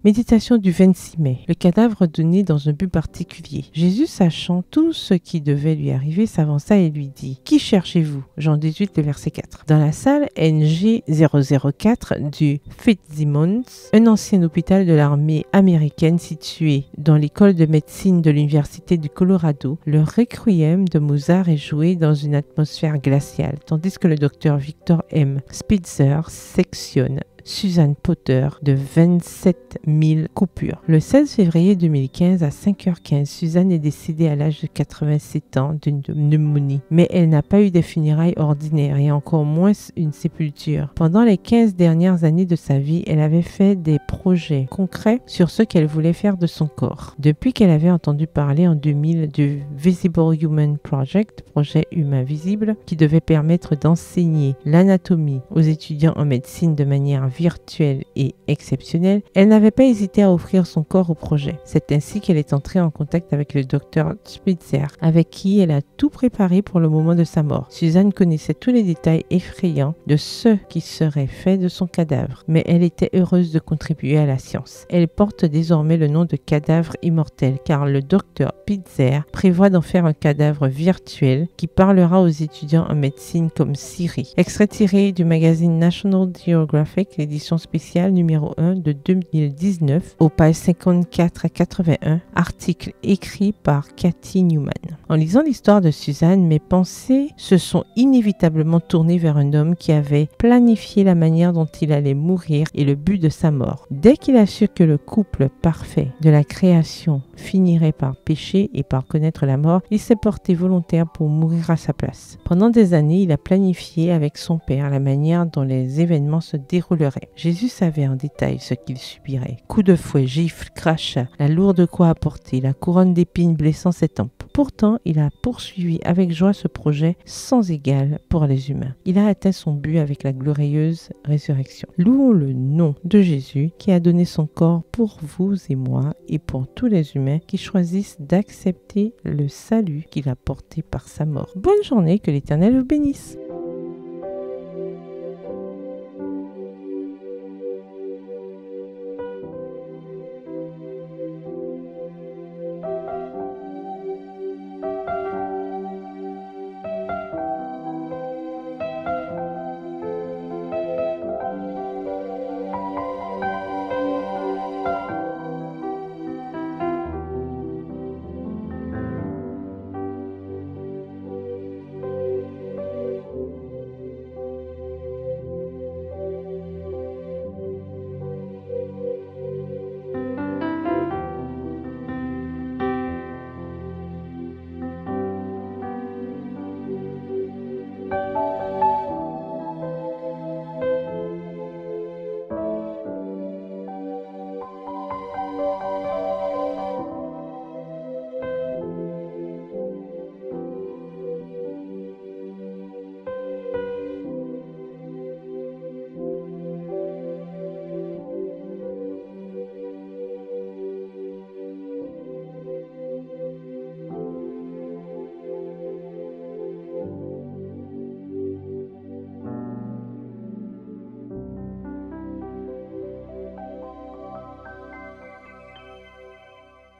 Méditation du 26 mai. Le cadavre donné dans un but particulier. Jésus, sachant tout ce qui devait lui arriver, s'avança et lui dit: Qui cherchez-vous? Jean 18, le verset 4. Dans la salle NG 004 du Fitzsimmons, un ancien hôpital de l'armée américaine situé dans l'école de médecine de l'Université du Colorado, le Requiem de Mozart est joué dans une atmosphère glaciale, tandis que le docteur Victor M. Spitzer sectionne Susan Potter de 27 000 coupures. Le 16 février 2015 à 5h15, Susan est décédée à l'âge de 87 ans d'une pneumonie. Mais elle n'a pas eu des funérailles ordinaires et encore moins une sépulture. Pendant les 15 dernières années de sa vie, elle avait fait des projets concrets sur ce qu'elle voulait faire de son corps. Depuis qu'elle avait entendu parler en 2000 du Visible Human Project, projet humain visible, qui devait permettre d'enseigner l'anatomie aux étudiants en médecine de manière virtuelle et exceptionnelle, elle n'avait pas hésité à offrir son corps au projet. C'est ainsi qu'elle est entrée en contact avec le docteur Spitzer, avec qui elle a tout préparé pour le moment de sa mort. Suzanne connaissait tous les détails effrayants de ce qui serait fait de son cadavre, mais elle était heureuse de contribuer à la science. Elle porte désormais le nom de cadavre immortel, car le docteur Spitzer prévoit d'en faire un cadavre virtuel qui parlera aux étudiants en médecine comme Siri. Extrait tiré du magazine National Geographic, édition spéciale numéro 1 de 2019, aux pages 54 à 81, article écrit par Cathy Newman. En lisant l'histoire de Suzanne, mes pensées se sont inévitablement tournées vers un homme qui avait planifié la manière dont il allait mourir et le but de sa mort. Dès qu'il a su que le couple parfait de la création finirait par pécher et par connaître la mort, il s'est porté volontaire pour mourir à sa place. Pendant des années, il a planifié avec son père la manière dont les événements se dérouleraient. Jésus savait en détail ce qu'il subirait. Coups de fouet, gifles, crachats, la lourde croix à porter, la couronne d'épines blessant ses tempes. Pourtant, il a poursuivi avec joie ce projet sans égal pour les humains. Il a atteint son but avec la glorieuse résurrection. Louons le nom de Jésus qui a donné son corps pour vous et moi et pour tous les humains qui choisissent d'accepter le salut qu'il a porté par sa mort. Bonne journée, que l'Éternel vous bénisse.